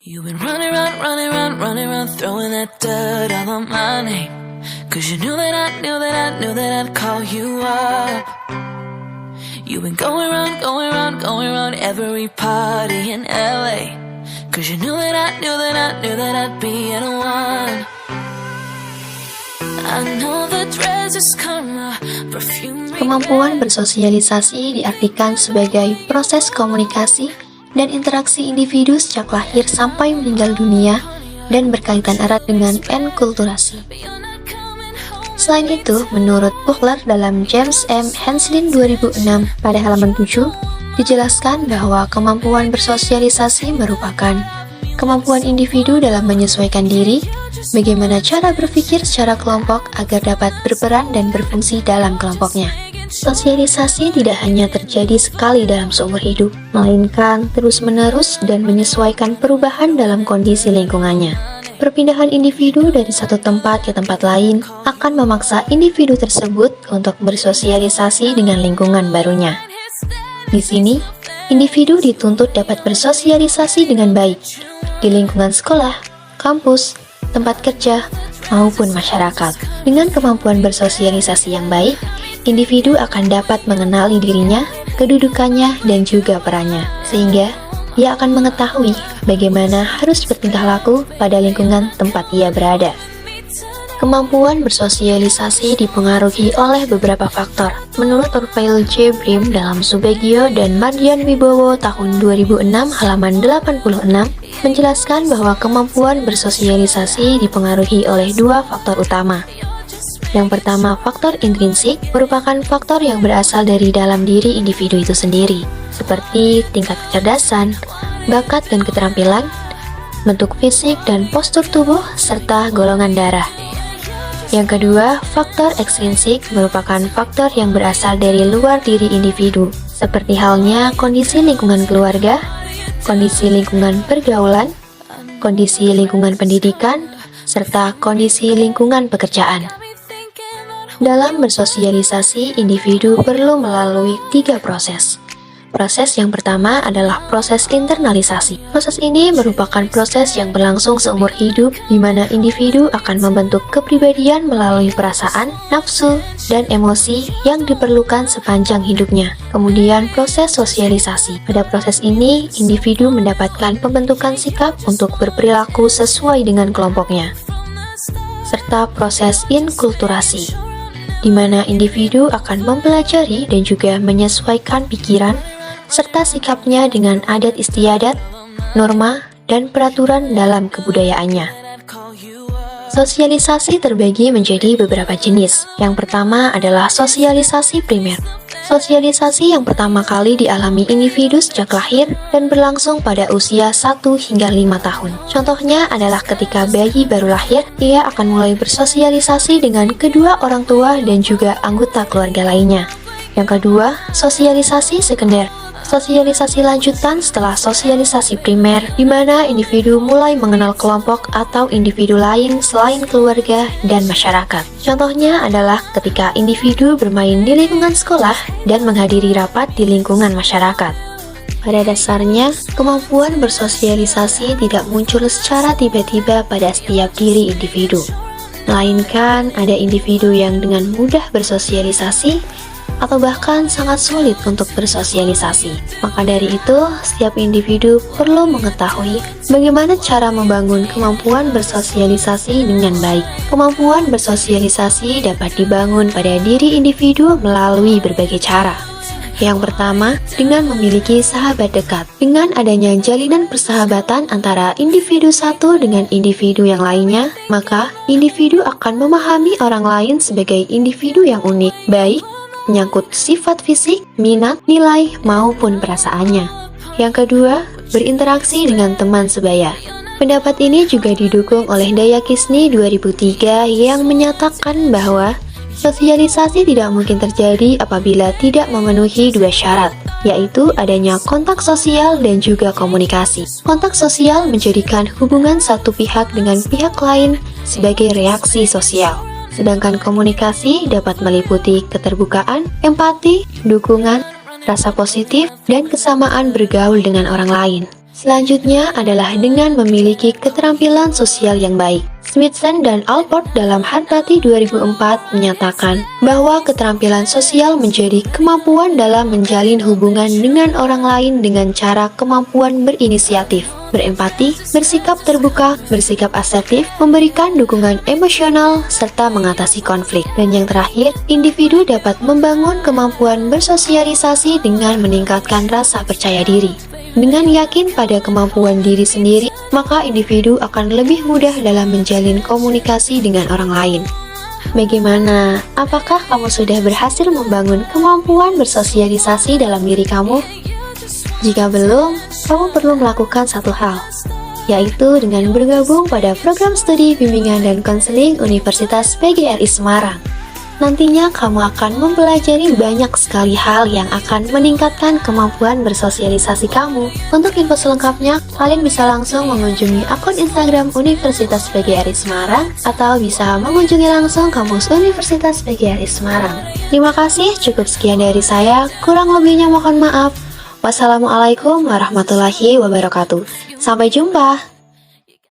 You've been running around, throwing that dirt all on my name. Cause you knew that I'd call you up. You've been going around every party in LA. Cause you knew that I'd be in one. I know the dress is karma, perfume. Kemampuan bersosialisasi diartikan sebagai proses komunikasi dan interaksi individu sejak lahir sampai meninggal dunia dan berkaitan erat dengan enkulturasi. Selain itu, menurut Buchler dalam James M. Henslin 2006 pada halaman 7, dijelaskan bahwa kemampuan bersosialisasi merupakan kemampuan individu dalam menyesuaikan diri, bagaimana cara berpikir secara kelompok agar dapat berperan dan berfungsi dalam kelompoknya. Sosialisasi tidak hanya terjadi sekali dalam seumur hidup, melainkan terus-menerus dan menyesuaikan perubahan dalam kondisi lingkungannya. Perpindahan individu dari satu tempat ke tempat lain akan memaksa individu tersebut untuk bersosialisasi dengan lingkungan barunya. Di sini, individu dituntut dapat bersosialisasi dengan baik di lingkungan sekolah, kampus, tempat kerja, maupun masyarakat. Dengan kemampuan bersosialisasi yang baik, individu akan dapat mengenali dirinya, kedudukannya, dan juga perannya, sehingga ia akan mengetahui bagaimana harus bertingkah laku pada lingkungan tempat ia berada. Kemampuan bersosialisasi dipengaruhi oleh beberapa faktor. Menurut Orville J. Brim dalam Subagio dan Mardian Wibowo tahun 2006 halaman 86, menjelaskan bahwa kemampuan bersosialisasi dipengaruhi oleh dua faktor utama. Yang pertama, faktor intrinsik merupakan faktor yang berasal dari dalam diri individu itu sendiri, seperti tingkat kecerdasan, bakat dan keterampilan, bentuk fisik dan postur tubuh, serta golongan darah. Yang kedua, faktor ekstrinsik merupakan faktor yang berasal dari luar diri individu, seperti halnya kondisi lingkungan keluarga, kondisi lingkungan pergaulan, kondisi lingkungan pendidikan, serta kondisi lingkungan pekerjaan. Dalam bersosialisasi, individu perlu melalui 3 proses. Proses yang pertama adalah proses internalisasi. Proses ini merupakan proses yang berlangsung seumur hidup, di mana individu akan membentuk kepribadian melalui perasaan, nafsu, dan emosi yang diperlukan sepanjang hidupnya. Kemudian proses sosialisasi. Pada proses ini, individu mendapatkan pembentukan sikap untuk berperilaku sesuai dengan kelompoknya. Serta proses inkulturasi, di mana individu akan mempelajari dan juga menyesuaikan pikiran serta sikapnya dengan adat istiadat, norma, dan peraturan dalam kebudayaannya. Sosialisasi terbagi menjadi beberapa jenis. Yang pertama adalah sosialisasi primer. Sosialisasi yang pertama kali dialami individu sejak lahir dan berlangsung pada usia 1 hingga 5 tahun. Contohnya adalah ketika bayi baru lahir, ia akan mulai bersosialisasi dengan kedua orang tua dan juga anggota keluarga lainnya. Yang kedua, sosialisasi sekunder. Sosialisasi lanjutan setelah sosialisasi primer, di mana individu mulai mengenal kelompok atau individu lain selain keluarga dan masyarakat. Contohnya adalah ketika individu bermain di lingkungan sekolah dan menghadiri rapat di lingkungan masyarakat. Pada dasarnya, kemampuan bersosialisasi tidak muncul secara tiba-tiba pada setiap diri individu, melainkan ada individu yang dengan mudah bersosialisasi atau bahkan sangat sulit untuk bersosialisasi. Maka dari itu, setiap individu perlu mengetahui bagaimana cara membangun kemampuan bersosialisasi dengan baik. Kemampuan bersosialisasi dapat dibangun pada diri individu melalui berbagai cara. Yang pertama, dengan memiliki sahabat dekat. Dengan adanya jalinan persahabatan antara individu satu dengan individu yang lainnya, maka individu akan memahami orang lain sebagai individu yang unik, baik menyangkut sifat fisik, minat, nilai, maupun perasaannya. Yang kedua, berinteraksi dengan teman sebaya. Pendapat ini juga didukung oleh Dayakisni 2003 yang menyatakan bahwa sosialisasi tidak mungkin terjadi apabila tidak memenuhi 2 syarat, yaitu adanya kontak sosial dan juga komunikasi. Kontak sosial menjadikan hubungan satu pihak dengan pihak lain sebagai reaksi sosial. Sedangkan komunikasi dapat meliputi keterbukaan, empati, dukungan, rasa positif, dan kesamaan bergaul dengan orang lain. Selanjutnya adalah dengan memiliki keterampilan sosial yang baik. Smithson dan Alport dalam Harpati 2004 menyatakan bahwa keterampilan sosial menjadi kemampuan dalam menjalin hubungan dengan orang lain dengan cara kemampuan berinisiatif, berempati, bersikap terbuka, bersikap asertif, memberikan dukungan emosional, serta mengatasi konflik. Dan yang terakhir, individu dapat membangun kemampuan bersosialisasi dengan meningkatkan rasa percaya diri. Dengan yakin pada kemampuan diri sendiri, maka individu akan lebih mudah dalam menjalin komunikasi dengan orang lain. Bagaimana? Apakah kamu sudah berhasil membangun kemampuan bersosialisasi dalam diri kamu? Jika belum, kamu perlu melakukan satu hal, yaitu dengan bergabung pada program studi bimbingan dan konseling Universitas PGRI Semarang. Nantinya kamu akan mempelajari banyak sekali hal yang akan meningkatkan kemampuan bersosialisasi kamu. Untuk info selengkapnya, kalian bisa langsung mengunjungi akun Instagram Universitas PGRI Semarang atau bisa mengunjungi langsung kampus Universitas PGRI Semarang. Terima kasih, cukup sekian dari saya, kurang lebihnya mohon maaf. Wassalamualaikum warahmatullahi wabarakatuh. Sampai jumpa.